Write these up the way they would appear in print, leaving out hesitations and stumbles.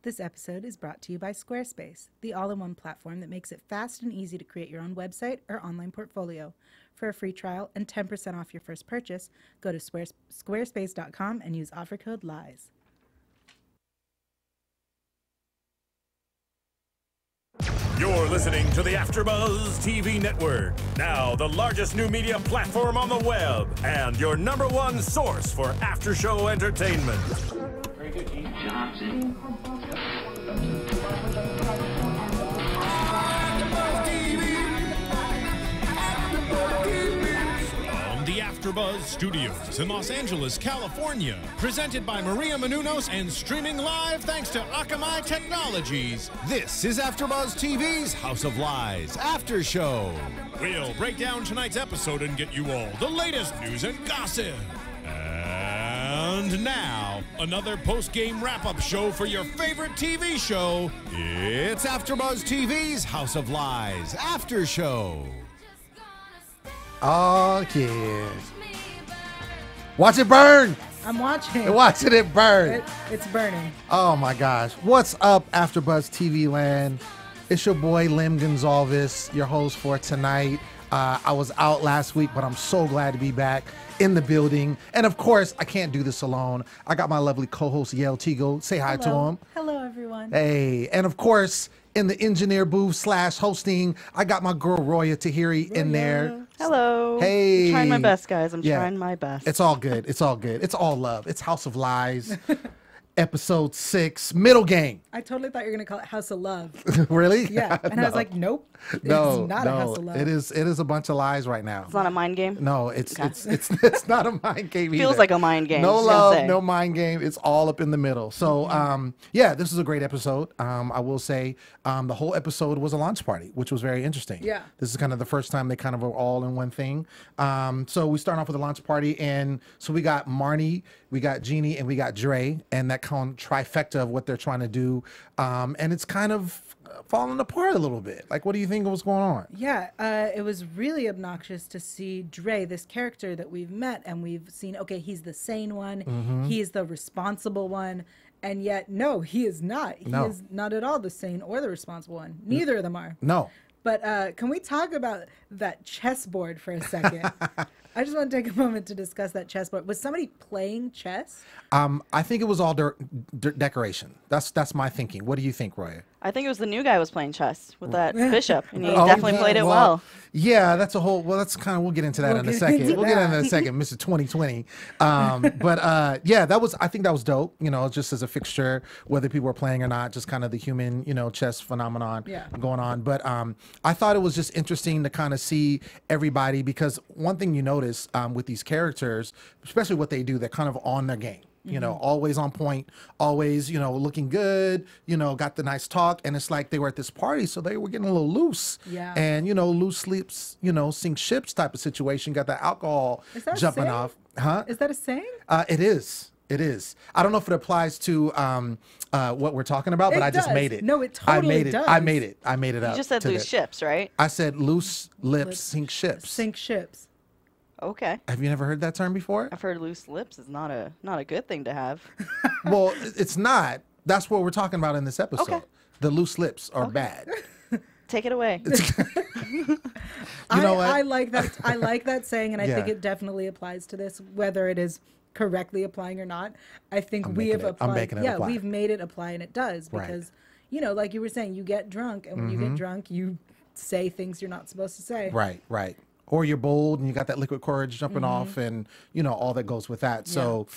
This episode is brought to you by Squarespace, the all-in-one platform that makes it fast and easy to create your own website or online portfolio. For a free trial and 10% off your first purchase, go to squarespace.com and use offer code LIES. You're listening to the AFTERBUZZ TV network, now the largest new media platform on the web, and your #1 source for after-show entertainment. Very good, Jeannie. Johnson. From the AFTERBUZZ Studios in Los Angeles, California, presented by Maria Menounos and streaming live thanks to Akamai Technologies. This is AFTERBUZZ TV's House of Lies After Show. We'll break down tonight's episode and get you all the latest news and gossip. And now, another post-game wrap-up show for your favorite TV show. It's AFTERBUZZ TV's House of Lies After Show. Oh, yeah. Watch it burn. I'm watching. Watching it burn. It's burning. Oh, my gosh. What's up, AfterBuzz TV land? It's your boy, Lem Gonsalvez, your host for tonight. I was out last week, but I'm so glad to be back in the building. And, of course, I can't do this alone. I got my lovely co-host, Yael Tygiel. Say hi to him. Hello, everyone. Hey. And, of course, in the engineer booth / hosting, I got my girl, Roya Taheri, in there. Hello. Hey. I'm trying my best, guys. I'm trying my best. It's all good. It's all good. It's all love. It's House of Lies, episode 6, Middlegame. I totally thought you were going to call it House of Love. Really? Yeah. And I was like, nope. No, it's not a House of Love. It is a bunch of lies right now. It's not a mind game? No, it's not a mind game either. Feels like a mind game. No love, no mind game. It's all up in the middle. So, yeah, this is a great episode. I will say the whole episode was a launch party, which was very interesting. Yeah. This is kind of the first time they kind of were all in one thing. So we start off with a launch party, and so we got Marty, we got Jeannie, and we got Dre, and that kind of trifecta of what they're trying to do. And it's kind of falling apart a little bit. Like, what do you think was going on? Yeah, it was really obnoxious to see Dre, this character that we've met and we've seen, okay, he's the sane one, he is the responsible one, and yet, no, he is not. He is not at all the sane or the responsible one. Neither of them are. No. But can we talk about that chessboard for a second? I just want to take a moment to discuss that chessboard. Was somebody playing chess? I think it was all decoration. That's my thinking. What do you think, Roya? I think it was the new guy was playing chess with that bishop, and he definitely played it well. Yeah, that's kind of, we'll get into that in a second. We'll get into that in a second, Mr. 2020. But yeah, I think that was dope, just as a fixture, whether people were playing or not, just kind of the human, chess phenomenon going on. But I thought it was just interesting to kind of see everybody, because one thing you notice with these characters, especially what they do, they're kind of on their game. Always on point, always, looking good, got the nice talk. And it's like they were at this party, so they were getting a little loose. Yeah. And, loose sleeps, sink ships type of situation, got the alcohol jumping off. Huh? Is that a saying? It is. It is. I don't know if it applies to what we're talking about, but I just made it. No, it totally does. I made it. I made it up. You just said loose ships, right? I said loose lips sink ships. Sink ships. Okay. Have you never heard that term before? I've heard loose lips is not a good thing to have. Well, it's not. That's what we're talking about in this episode. Okay. The loose lips are bad. Take it away. You know what? I like that. I like that saying, and I think it definitely applies to this, whether it is correctly applying or not. I think we have applied. I'm making it apply. We've made it apply, and it does, because like you were saying, you get drunk, and when you get drunk, you say things you're not supposed to say. Right. Or you're bold and you got that liquid courage jumping off, and all that goes with that. So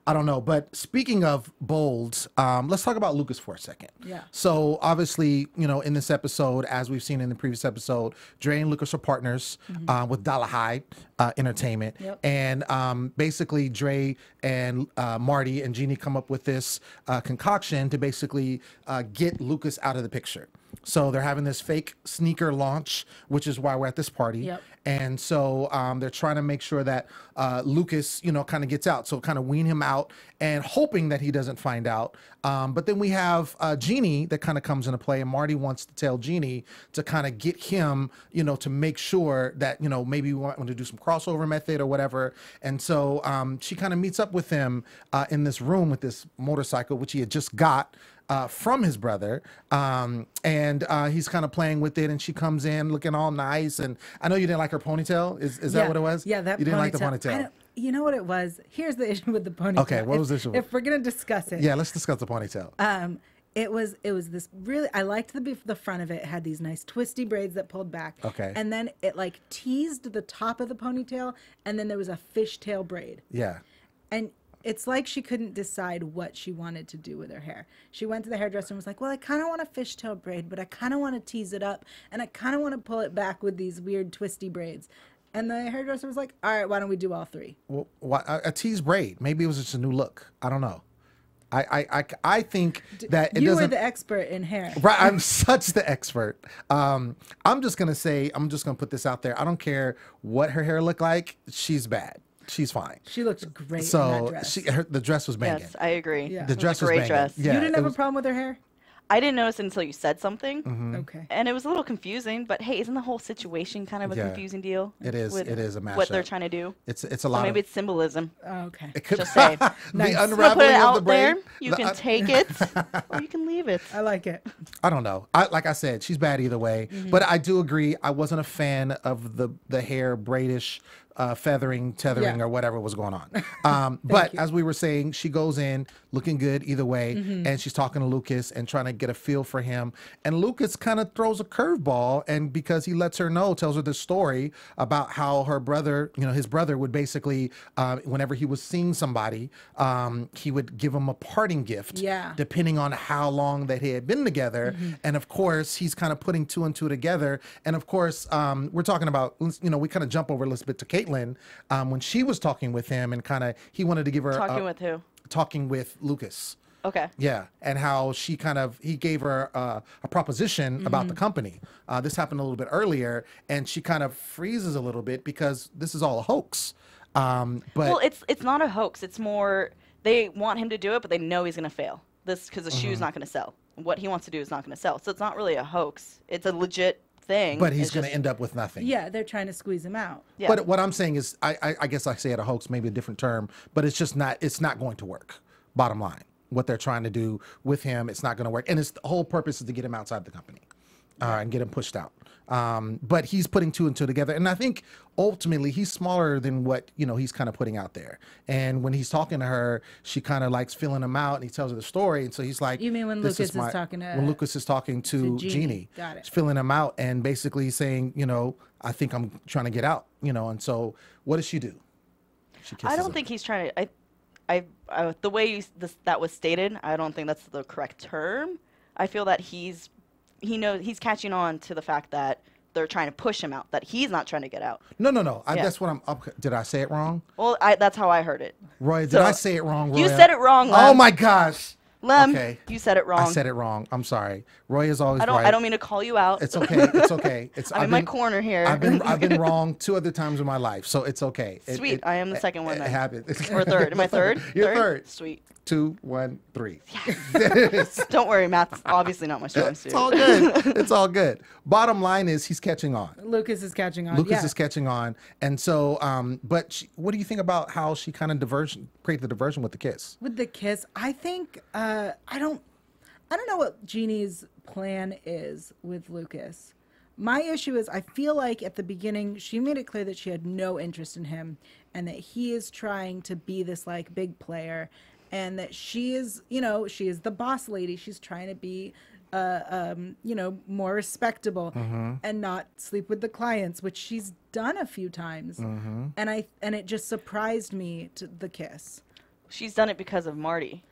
I don't know. But speaking of bold, let's talk about Lucas for a second. Yeah. So obviously, in this episode, as we've seen in the previous episode, Dre and Lucas are partners with Taheri Entertainment. Yep. And basically Dre and Marty and Jeannie come up with this concoction to basically get Lucas out of the picture. So they're having this fake sneaker launch, which is why we're at this party. Yep. And so they're trying to make sure that Lucas, kind of gets out. So kind of wean him out and hoping that he doesn't find out. But then we have Jeannie that kind of comes into play, and Marty wants to tell Jeannie to kind of get him, to make sure that, maybe we want to do some crossover method or whatever. And so she kind of meets up with him in this room with this motorcycle, which he had just got. from his brother. And he's kind of playing with it, and she comes in looking all nice. And I know you didn't like her ponytail. Is that what it was? Yeah, that you didn't like the ponytail. You know what it was? Here's the issue with the ponytail. Okay, what was the issue? If we're gonna discuss it, yeah, let's discuss the ponytail. It was this really. I liked the front of it. It had these nice twisty braids that pulled back. Okay. And then it like teased the top of the ponytail, and then there was a fishtail braid. Yeah. And it's like she couldn't decide what she wanted to do with her hair. She went to the hairdresser and was like, "Well, I kind of want a fishtail braid, but I kind of want to tease it up, and I kind of want to pull it back with these weird twisty braids." And the hairdresser was like, "All right, why don't we do all three?" Well, a tease braid. Maybe it was just a new look. I don't know. I think that it you doesn't. were the expert in hair. Right, I'm such the expert. I'm just gonna put this out there. I don't care what her hair looked like. She's bad. She's fine. She looked great So in that dress. the dress was banging. Yes, I agree. Yeah. The dress it was a great was banging. dress. Yeah, You didn't it have was- a problem with her hair? I didn't notice it until you said something. Mm-hmm. Okay. And it was a little confusing, but hey, isn't the whole situation kind of a Yeah. confusing deal? It is. with It is a mashup. What they're trying to do. It's a So lot. maybe of, it's symbolism. Oh, okay. it could, Just saying. the Nice. I'm gonna put unraveling it of the out there. braid. You can take it, or you can leave it. I like it. I don't know. Like I said, she's bad either way. Mm-hmm. But I do agree. I wasn't a fan of the hair braidish, feathering, tethering, Yeah. or whatever was going on. But as we were saying, she goes in looking good either way, Mm-hmm. and she's talking to Lucas and trying to get a feel for him. And Lucas kind of throws a curveball, and because he lets her know, tells her the story about how her brother, his brother would basically, whenever he was seeing somebody, he would give him a parting gift, Yeah. depending on how long that they had been together. Mm-hmm. And of course, he's kind of putting two and two together. And of course, we're talking about, we kind of jump over a little bit to Caitlin when she was talking with him, and kind of he wanted to give her Talking with who? talking with Lucas. Okay. Yeah, and how he gave her a proposition about Mm-hmm. the company. This happened a little bit earlier, and she kind of freezes a little bit because this is all a hoax. But Well, it's not a hoax. It's more they want him to do it, but they know he's gonna fail. This because the shoe's not gonna sell. What he wants to do is not gonna sell. So it's not really a hoax. It's a legit thing. but he's It's going to just- end up with nothing. Yeah, they're trying to squeeze him out. Yeah. But what I'm saying is, I guess I say it a hoax, maybe a different term, but it's just not. It's not going to work. Bottom line, what they're trying to do with him, it's not going to work. And the whole purpose is to get him outside the company, and get him pushed out. But he's putting two and two together, and I think ultimately he's smaller than what he's kind of putting out there. And when he's talking to her, she kind of likes feeling him out, and he tells her the story, and so he's like, You mean when "This Lucas is my-" talking to- when Lucas is talking to Jeannie. Jeannie, Got it. he's filling him out, and basically saying, I think I'm trying to get out, and so what does she do? She kisses I don't him. think he's trying to. The way that was stated, I don't think that's the correct term. I feel that he knows he's catching on to the fact that they're trying to push him out. That he's not trying to get out. No. Yeah. That's what I'm. Did I say it wrong, Well, that's how I heard it. Roya? Did So, I say it wrong? You Roya? said it wrong, Lem. Oh my gosh. Lem, Okay. you said it wrong. I said it wrong. I'm sorry. Roya's always I don't. right. I don't mean to call you out. It's okay. It's okay. It's. I'm in my corner here. I've been wrong 2 other times in my life, so it's okay. Sweet. I am the second one It then. happened. Or third. Am I third? You're third. Sweet. 2, 1, 3. Don't worry, math's obviously not my strong suit. It's all good. It's all good. Bottom line is he's catching on. Lucas is catching on. Lucas yeah. is catching on, and so. But what do you think about how she kind of create the diversion with the kiss? With the kiss, I think I don't know what Jeannie's plan is with Lucas. My issue is I feel like at the beginning she made it clear that she had no interest in him, and that he is trying to be this like big player, and that she is the boss lady. She's trying to be more respectable and not sleep with the clients, which she's done a few times. And it just surprised me to the kiss. She's done it because of Marty.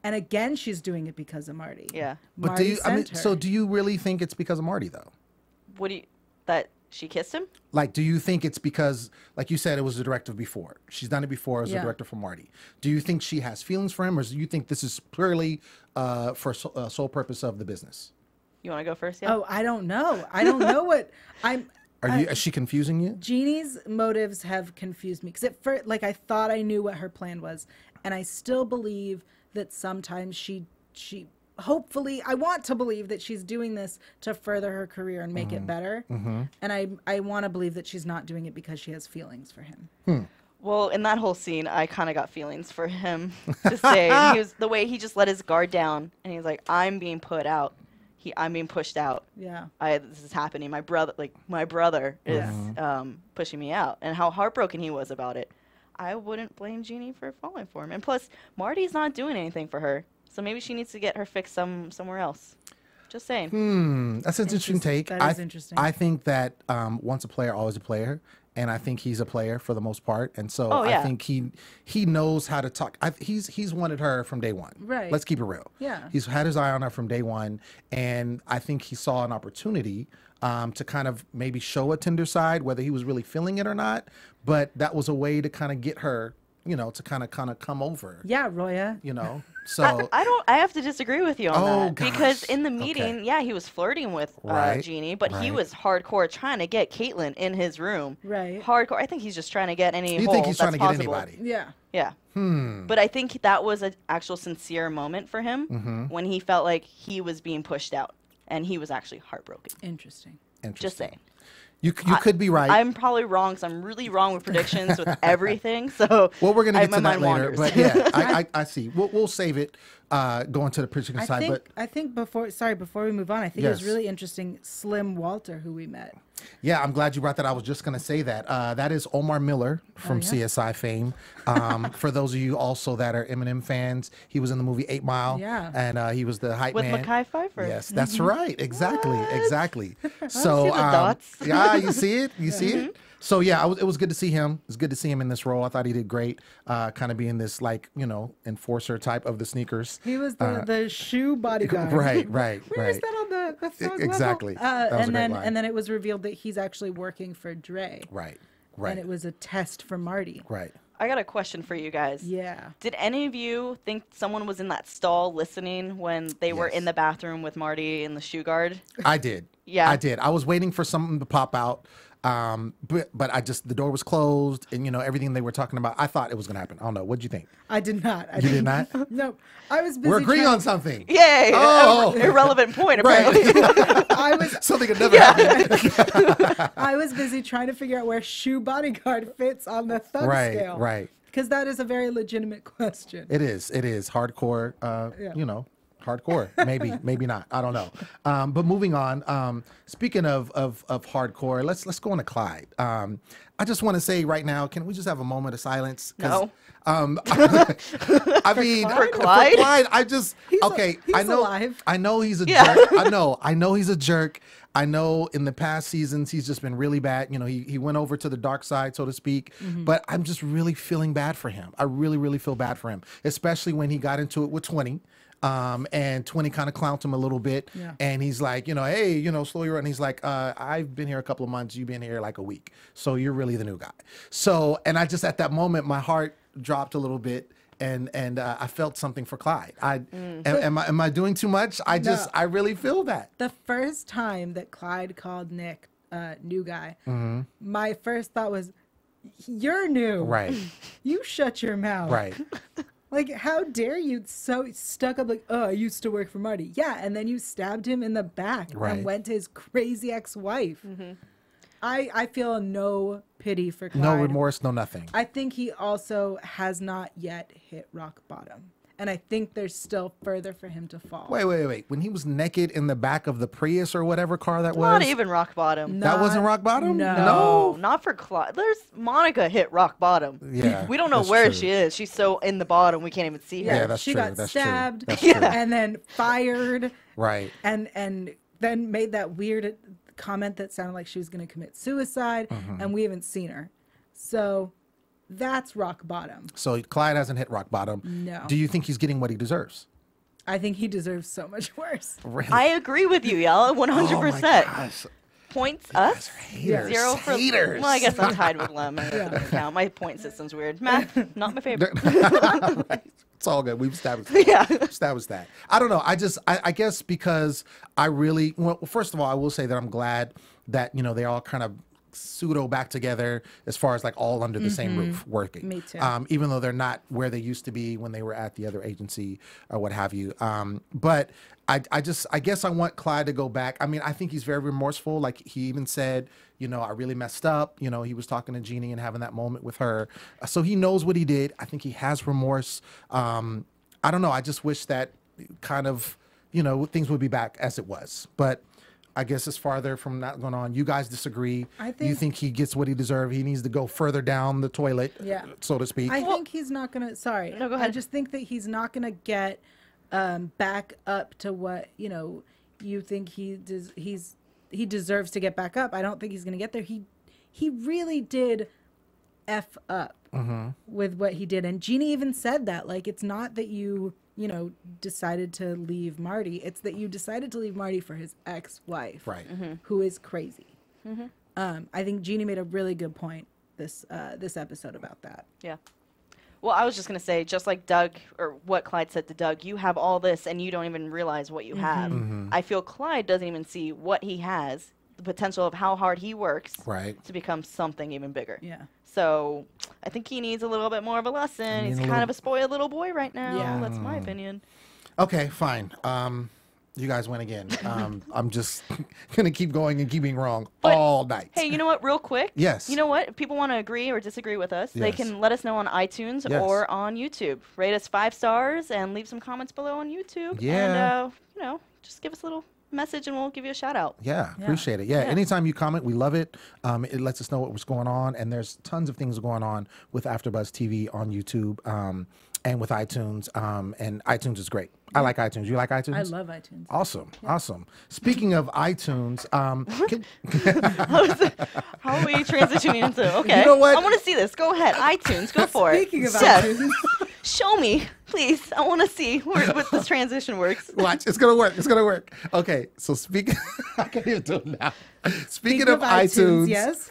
And again, she's doing it because of Marty. Yeah. But Marty sent her. so do you really think it's because of Marty though? What do you that she kissed him? Like, do you think it's because, like you said, it was a directive before? She's done it before as a Yeah. director for Marty. Do you think she has feelings for him, or do you think this is purely for sole purpose of the business? You want to go first? Yeah. Oh, I don't know. I don't know what I'm. Is she confusing you? Jeannie's motives have confused me because at first, like, I thought I knew what her plan was, and I still believe that sometimes she hopefully, I want to believe that she's doing this to further her career and make it better. And I want to believe that she's not doing it because she has feelings for him. Well, in that whole scene, I kind of got feelings for him. Just saying, he was the way he just let his guard down, and he was like, "I'm being put out. I'm being pushed out. Yeah. This is happening. My brother is pushing me out." And how heartbroken he was about it. I wouldn't blame Jeannie for falling for him. And plus, Marty's not doing anything for her, so maybe she needs to get her fix somewhere else. Just saying. That's an interesting take. That is interesting. I think that once a player, always a player. And I think he's a player for the most part. And so I think he knows how to talk. He's wanted her from day one. Right. Let's keep it real. Yeah. He's had his eye on her from day one. And I think he saw an opportunity to kind of maybe show a tender side, whether he was really feeling it or not. But that was a way to kind of get her, to kind of come over. Yeah, Roya. So I have to disagree with you on that. Gosh. Because in the meeting, he was flirting with Jeannie, but he was hardcore trying to get Caitlyn in his room. Right. Hardcore. I think he's just trying to get any you hole think he's that's trying to possible. get anybody? Yeah. Yeah. But I think that was an actual sincere moment for him when he felt like he was being pushed out, and he was actually heartbroken. Interesting. Just saying. You could be right. I'm probably wrong because I'm really wrong with predictions with everything. So well, we're gonna get to that later. Wanders. But yeah, I see. We'll save it. Going to the prediction side. I think before we move on, I think it was really interesting. Slim Walter, who we met. Yeah, I'm glad you brought that. I was just going to say that. That is Omar Miller from CSI fame. For those of you also that are Eminem fans, he was in the movie 8 Mile. Yeah. And he was the hype man. With Mekhi Phifer. Yes, that's right. Exactly. Exactly. I So, see the dots. yeah, you see it? You see it? So yeah, it was good to see him. It was good to see him in this role. I thought he did great, kind of being this enforcer type of the sneakers. He was the shoe bodyguard. Right. Where is that on the song exactly. level? And then it was revealed that he's actually working for Dre. Right. And it was a test for Marty. Right. I got a question for you guys. Yeah. Did any of you think someone was in that stall listening when they were in the bathroom with Marty and the shoe guard? I did. Yeah. I did. I was waiting for something to pop out. But the door was closed and everything they were talking about, I thought it was going to happen. I don't know. What'd you think? I did not. You did not? No, I was busy. We're agreeing on something. Yay! Oh. Irrelevant point, apparently. Something could never happen. I was busy trying to figure out where shoe bodyguard fits on the thug scale. Right. Because that is a very legitimate question. It is hardcore, hardcore. Maybe not. I don't know. But moving on. Speaking of hardcore, let's go on to Clyde. I just want to say right now, can we just have a moment of silence? No. I mean, For Clyde? for Clyde, I just He's I know. alive. I know he's a jerk. I know he's a jerk. I know in the past seasons he's just been really bad. He went over to the dark side, so to speak. But I'm just really feeling bad for him. I really, really feel bad for him, especially when he got into it with 20. And 20 kind of clowned him a little bit. Yeah. And he's like, hey, slow your run. And he's like, I've been here a couple of months. You've been here like a week. So you're really the new guy. So, and I just, at that moment, my heart dropped a little bit. And I felt something for Clyde. Am I doing too much? I really feel that. The first time that Clyde called Nick new guy, my first thought was, you're new. Right. You shut your mouth. Right. Like, how dare you so stuck up like, oh, I used to work for Marty. Yeah, and then you stabbed him in the back and went to his crazy ex-wife. I feel no pity for Clyde. No remorse, no nothing. I think he also has not yet hit rock bottom. And I think there's still further for him to fall. Wait. When he was naked in the back of the Prius or whatever car that was? Not even rock bottom. That wasn't rock bottom? No, not for Clyde. There's Monica hit rock bottom. Yeah. We don't know where she is. She's so in the bottom we can't even see her. Yeah, that's she true. got That's stabbed true. That's true. and then fired. Right. And then made that weird comment that sounded like she was going to commit suicide, and we haven't seen her. So that's rock bottom. So Clyde hasn't hit rock bottom. No. Do you think he's getting what he deserves? I think he deserves so much worse. Really? I agree with you, Yael, 100%. Oh my gosh. Points us. Haters. 0 for Haters. Well, I guess I'm tied with Lem. It doesn't count. My point system's weird. Math, not my favorite. Right. It's all good. We've established that. Yeah. Established that. I don't know. I guess because I really, well, first of all, I will say that I'm glad that, they all kind of pseudo back together as far as like all under the same roof working. Me too. Even though they're not where they used to be when they were at the other agency or what have you. But I guess I want Clyde to go back. I mean, I think he's very remorseful. Like he even said, you know, I really messed up. You know, he was talking to Jeannie and having that moment with her. So he knows what he did. I think he has remorse. I don't know. I just wish that kind of, you know, things would be back as it was. But I guess it's farther from not going on. You guys disagree. You think he gets what he deserves. He needs to go further down the toilet, so to speak. I think he's not going to, sorry. No, go ahead. I just think that he's not going to get back up to what, you know, you think he deserves to get back up. I don't think he's going to get there. He really did F up with what he did. And Jeannie even said that, like, it's not that you know, decided to leave Marty. It's that you decided to leave Marty for his ex-wife, right? Who is crazy. I think Jeannie made a really good point this episode about that. Yeah. Well, I was just going to say, just like Doug, or what Clyde said to Doug, you have all this and you don't even realize what you have. I feel Clyde doesn't even see what he has, the potential of how hard he works to become something even bigger. Yeah. So I think he needs a little bit more of a lesson. He's kind of a spoiled little boy right now. Yeah. That's my opinion. Okay, fine. You guys win again. I'm just going to keep going and keep being wrong all night. Hey, you know what? Real quick. Yes. You know what? If people want to agree or disagree with us, they can let us know on iTunes or on YouTube. Rate us 5 stars and leave some comments below on YouTube. Yeah. And, you know, just give us a little message and we'll give you a shout out. Yeah, appreciate it. Yeah, anytime you comment, we love it. It lets us know what's going on, and there's tons of things going on with AfterBuzz TV on YouTube and with iTunes. And iTunes is great. I like iTunes. You like iTunes? I love iTunes. Awesome, awesome. Speaking of iTunes, how are we transitioning into? Okay, you know what? I want to see this. Go ahead, iTunes. Go for it. Speaking of iTunes. Show me, please. I want to see what this transition works. Watch, it's gonna work. It's gonna work. Okay, so I can't even do it now. Speaking of iTunes, yes,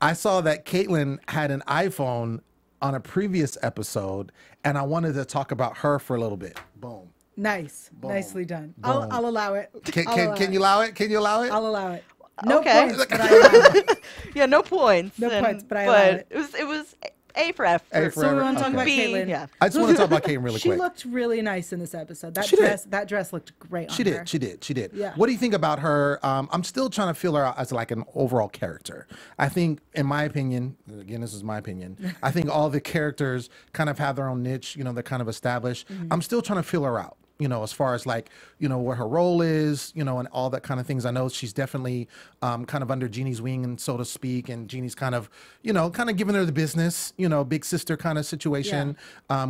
I saw that Caitlin had an iPhone on a previous episode, and I wanted to talk about her for a little bit. Boom. Nice, Boom. nicely done. Boom. I'll allow it. Can you allow it? Can you allow it? I'll allow it. No Okay. points, but I allow it. Yeah, no points. No points, but I allow it. It was A for effort. A for So we effort. want to talk about B, Caitlin. yeah. I just want to talk about Caitlin really She quick. looked really nice in this episode. She did. That dress looked great on She her. did. Yeah. What do you think about her? I'm still trying to feel her out as like an overall character. I think, in my opinion, again, this is my opinion, I think all the characters kind of have their own niche. You know, they're kind of established. I'm still trying to feel her out. You know, as far as like, you know, what her role is, you know, and all that kind of things. I know she's definitely kind of under Jeannie's wing, and so to speak, and Jeannie's kind of, you know, kind of giving her the business, you know, big sister kind of situation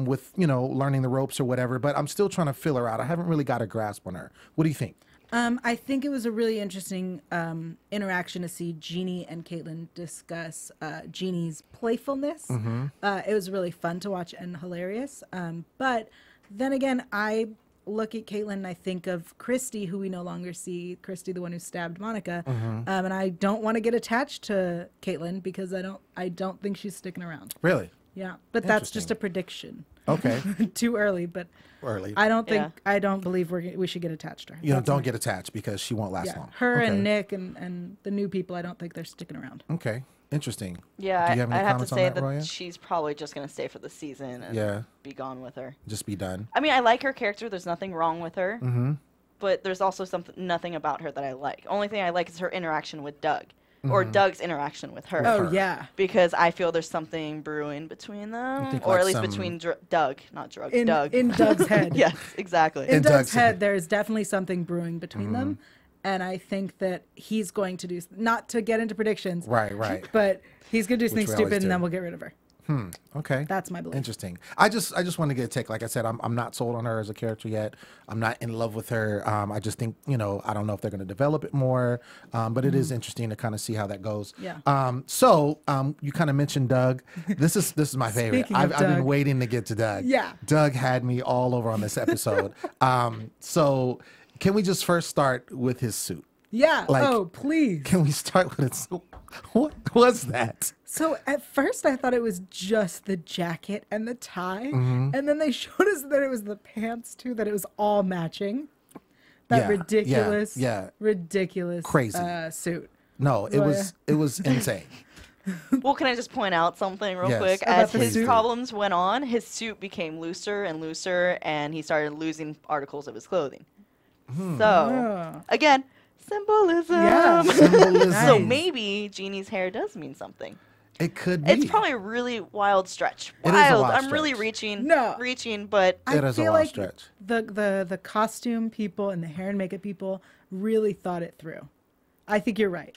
with, you know, learning the ropes or whatever. But I'm still trying to feel her out. I haven't really got a grasp on her. What do you think? I think it was a really interesting interaction to see Jeannie and Caitlin discuss Jeannie's playfulness. It was really fun to watch and hilarious. But then again, I look at Caitlin and I think of Christy, who we no longer see, Christy, the one who stabbed Monica. And I don't want to get attached to Caitlin because I don't think she's sticking around. Really? Yeah. But that's just a prediction. Okay. Too early, but Early. I don't believe we should get attached to her. You know, don't get attached because she won't last long. Her Okay. and Nick and the new people, I don't think they're sticking around. Okay. Interesting. Yeah, Do you have any I have to comments on say that, that Roya? she's probably just going to stay for the season and be gone with her. Just be done. I mean, I like her character. There's nothing wrong with her. But there's also nothing about her that I like. Only thing I like is her interaction with Doug. Or Doug's interaction with her. Oh, yeah. Because I feel there's something brewing between them. think Or like at least some- between Doug, not Drug. In Doug. Doug's head. Yes, exactly. In In Doug's Doug's head, head. there's definitely something brewing between them. And I think that he's going to do, not to get into predictions. Right. But he's going to do something we always stupid do. and then we'll get rid of her. Okay. That's my belief. Interesting. I just want to get a take. Like I said, I'm not sold on her as a character yet. I'm not in love with her. I just think, you know, I don't know if they're going to develop it more. But it is interesting to kind of see how that goes. Yeah. So you kind of mentioned Doug. This is my favorite. Speaking of I've been Doug. waiting to get to Doug. Yeah. Doug had me all over on this episode. So can we just first start with his suit? Yeah. Like- Oh, please. Can we start with it? What was that? So at first I thought it was just the jacket and the tie. And then they showed us that it was the pants too, that it was all matching. That Yeah, ridiculous, yeah. ridiculous Crazy. suit. No, it was insane. Well, can I just point out something real Yes. quick? About As the his suit? problems went on, his suit became looser and looser, and he started losing articles of his clothing. So, again, symbolism. Yeah. Symbolism. So Nice. maybe Jeannie's hair does mean something. It could be. It's probably a really wild stretch. It is a Wild. wild I'm really stretch. reaching. No. Reaching, but It is a feel wild like stretch. the costume people and the hair and makeup people really thought it through. I think you're right.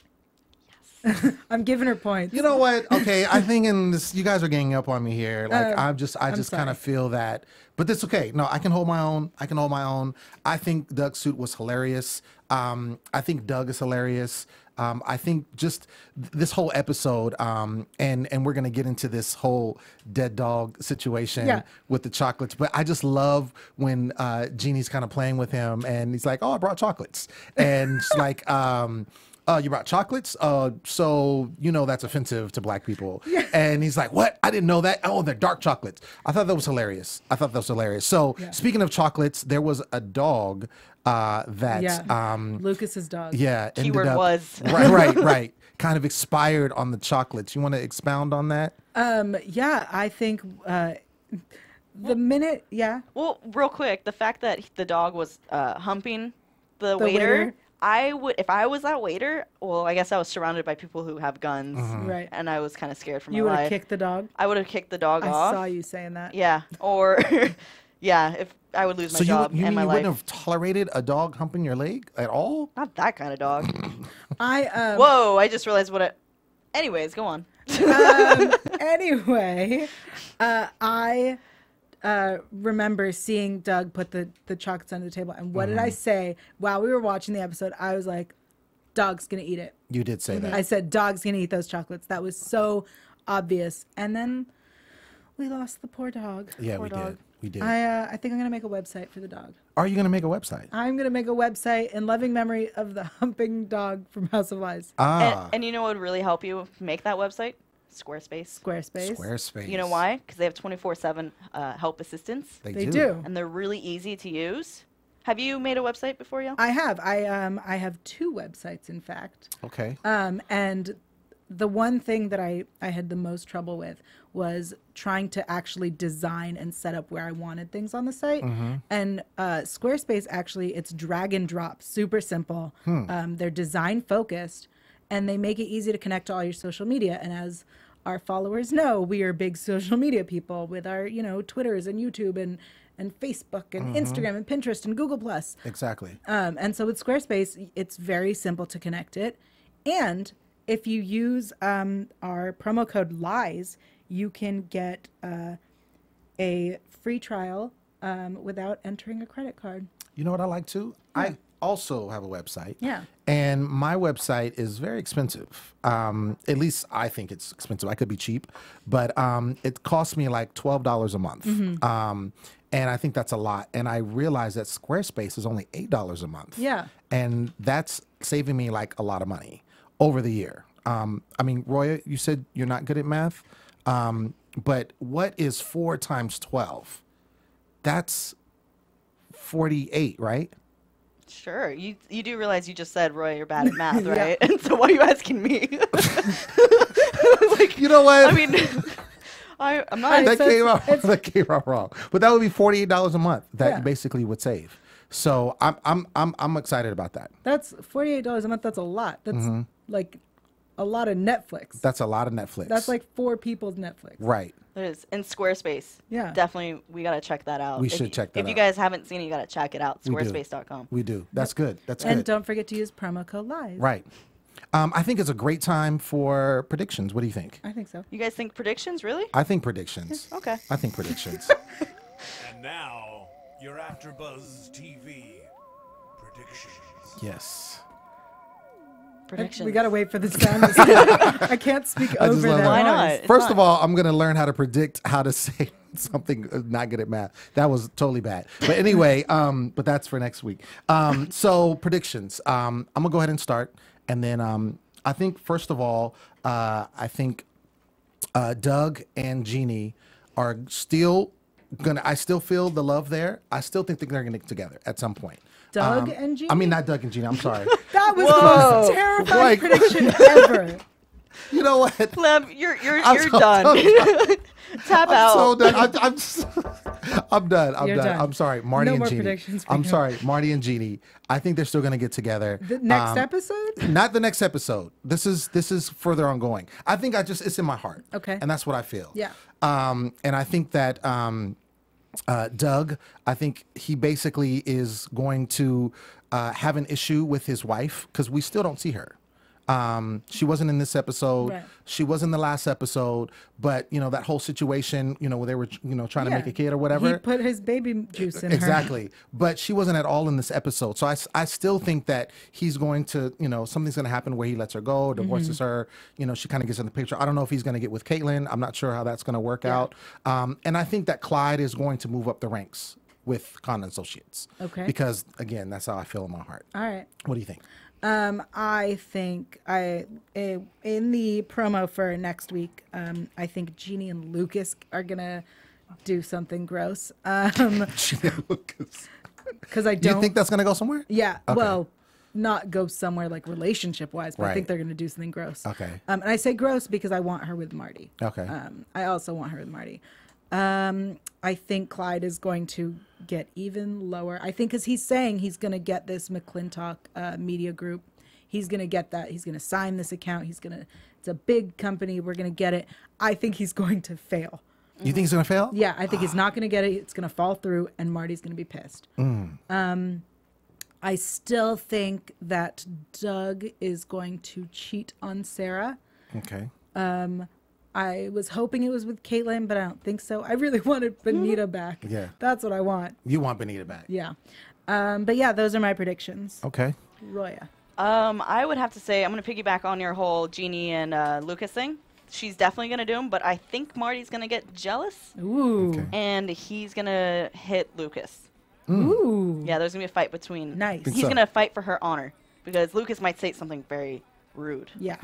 Yes. I'm giving her points. You know what? Okay, I think in this, you guys are ganging up on me here. Like I just kind sorry. of feel that, but that's okay. No, I can hold my own. I can hold my own. I think Doug's suit was hilarious. I think Doug is hilarious. I think just this whole episode, and we're gonna get into this whole dead dog situation with the chocolates. But I just love when Jeannie's kind of playing with him, and he's like, "Oh, I brought chocolates," and she's like, "You brought chocolates? So you know that's offensive to black people." And he's like, "What? I didn't know that. Oh, they're dark chocolates." I thought that was hilarious. So speaking of chocolates, there was a dog that Lucas's dog. ended keyword up, was. right kind of expired on the chocolates. You want to expound on that? Yeah, I think the minute, Well, real quick, the fact that the dog was humping the waiter. waiter, I would, if I was that waiter, well, I guess I was surrounded by people who have guns, Right. and I was kind of scared for my You would have life. kicked the dog. I would have kicked the dog I off. saw you saying that. Yeah, or yeah, if I would lose my So job you and mean my you life. wouldn't have tolerated a dog humping your leg at all? Not that kind of dog. I Whoa! I just realized what it. Anyways, go on. Anyway, I remember seeing Doug put the chocolates on the table, and what did I say while we were watching the episode? I was like, "Dog's gonna eat it." You did say that. I said, "Dog's gonna eat those chocolates." That was so obvious, and then we lost the poor dog. Yeah, Poor we dog. did. We did. I think I'm gonna make a website for the dog. Are you going to make a website? I'm gonna make a website in loving memory of the humping dog from House of Lies. And you know what would really help you make that website? Squarespace. Squarespace. You know why? Because they have 24/7 help assistance, They do. and they're really easy to use. Have you made a website before, Yael? I have. I have 2 websites, in fact. Okay. And the one thing that I had the most trouble with was trying to actually design and set up where I wanted things on the site. And Squarespace, actually, it's drag and drop, super simple. They're design focused, and they make it easy to connect to all your social media. And as our followers know, we are big social media people with our, Twitters and YouTube and Facebook and Instagram and Pinterest and Google Plus. Exactly. And so with Squarespace, it's very simple to connect it. And if you use our promo code LIES, you can get a free trial without entering a credit card. You know what I like too? I also have a website. Yeah. And my website is very expensive. At least I think it's expensive. I could be cheap, but it costs me like $12 a month. And I think that's a lot. And I realized that Squarespace is only $8 a month. Yeah. And that's saving me like a lot of money over the year. I mean, Roya, you said you're not good at math, but what is 4 times 12? That's 48, right? Sure. You do realize you just said, Roy, you're bad at math, right? And so why are you asking me? Like, you know what? I mean, I'm not. That came out wrong. But that would be $48 a month that you basically would save. So I'm excited about that. That's $48 a month. That's a lot. That's like a lot of Netflix. That's a lot of Netflix. That's like 4 people's Netflix. Right. It is in Squarespace. Yeah. Definitely, we gotta check that out. We should check that If you out. guys haven't seen it, you gotta check it out. We do. Squarespace.com. We do. That's good. That's And good. don't forget to use promo code LIES. Right. I think it's a great time for predictions. What do you think? I think so. You guys think predictions, really? I think predictions. Okay. I think predictions. And now, your AfterBuzz TV predictions. Yes. Predictions. We gotta wait for the sound. to stop. I can't speak I just over love that. that. Why noise. not? It's First fun. of all, I'm going to learn how to predict how to say something not good at math. That was totally bad. But anyway, but that's for next week. So predictions. I'm going to go ahead and start. And then I think, first of all, I think Doug and Jeannie are still I still feel the love there. I still think they're gonna get together at some point. Doug and Jeannie? I mean, not Doug and Jeannie. I'm sorry. That was the most terrifying prediction ever. You know what? Lem, you're done. Tap out. So done. I'm done. I'm You're done. done. I'm sorry, Marty No and more Jeannie. predictions for I'm you. sorry, Marty and Jeannie. I think they're still gonna get together. The next episode? Not the next episode. This is further ongoing. I think it's in my heart. Okay. And that's what I feel. Yeah. And I think that Doug, I think he basically is going to have an issue with his wife because we still don't see her. She wasn't in this episode. Right. She was in the last episode, but that whole situation, where they were, trying to make a kid or whatever. He put his baby juice in her. Exactly. But she wasn't at all in this episode. So I still think that he's going to, something's going to happen where he lets her go, divorces her. She kind of gets in the picture. I don't know if he's going to get with Caitlyn. I'm not sure how that's going to work out. And I think that Clyde is going to move up the ranks with Con Associates. Okay. Because, again, that's how I feel in my heart. All right. What do you think? I think in the promo for next week, I think Jeannie and Lucas are gonna do something gross. Jeannie and Lucas. Because I don't. You think that's gonna go somewhere? Yeah. Okay. Well, not go somewhere like relationship wise, but I Right. think they're gonna do something gross. Okay. And I say gross because I want her with Marty. Okay. I also want her with Marty. I think Clyde is going to get even lower. I think because he's saying he's going to get this McClintock media group. He's going to get that. He's going to sign this account. It's a big company. We're going to get it. I think he's going to fail. You think he's gonna fail? Yeah, I think he's not going to get it. It's going to fall through, and Marty's going to be pissed. I still think that Doug is going to cheat on Sarah. Okay. I was hoping it was with Caitlyn, but I don't think so. I really wanted Benita back. Yeah. That's what I want. You want Benita back? Yeah. But yeah, those are my predictions. Okay. Roya. I would have to say I'm going to piggyback on your whole Jeannie and Lucas thing. She's definitely going to do them, but I think Marty's going to get jealous. Ooh. Okay. And he's going to hit Lucas. Ooh. Yeah, there's going to be a fight between. Nice. He's going to fight for her honor because Lucas might say something very rude. Yeah.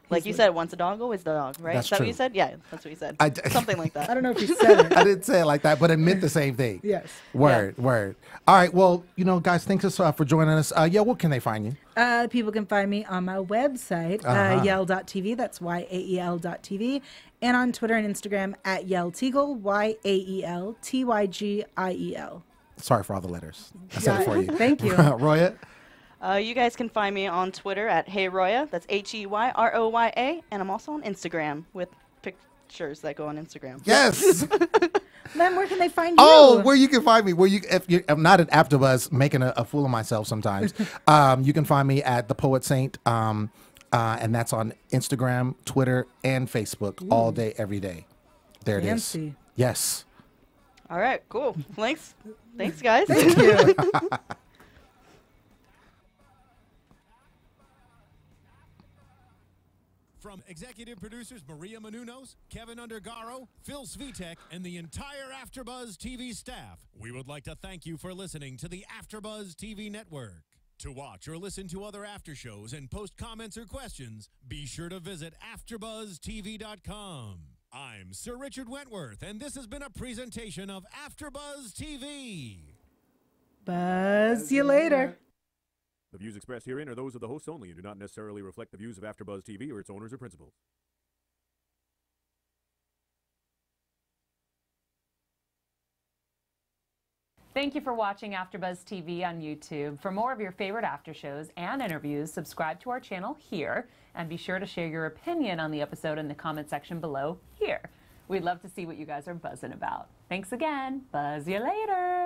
Like you said, once a dog, always a dog, right? That's Is that true. what you said? Yeah, that's what you said. Something like that. I don't know if you said it. I didn't say it like that, but it meant the same thing. Yes. Word. All right. Well, guys, thanks for joining us. Yeah, where can they find you? People can find me on my website, Yael.tv. That's YAEL.tv. And on Twitter and Instagram at YaelTygiel, YAELTYGIEL. Sorry for all the letters. I said it for you. Thank you. Roya? You guys can find me on Twitter at Hey Roya. That's HEYROYA. And I'm also on Instagram with pictures that go on Instagram. Yes. Then where can they find you? Oh, where you can find me? I'm not an AfterBuzz making a fool of myself sometimes. You can find me at The Poet Saint, and that's on Instagram, Twitter, and Facebook all day, every day. There it is. Fancy. Yes. All right, cool. Thanks, guys. Thank you. From executive producers Maria Menounos, Kevin Undergaro, Phil Svitek, and the entire AfterBuzz TV staff, we would like to thank you for listening to the AfterBuzz TV network. To watch or listen to other after shows and post comments or questions, be sure to visit AfterBuzzTV.com. I'm Sir Richard Wentworth, and this has been a presentation of AfterBuzz TV. Buzz you later. The views expressed herein are those of the hosts only and do not necessarily reflect the views of AfterBuzz TV or its owners or principals. Thank you for watching AfterBuzz TV on YouTube. For more of your favorite after shows and interviews, subscribe to our channel here, and be sure to share your opinion on the episode in the comment section below here. We'd love to see what you guys are buzzing about. Thanks again. Buzz you later.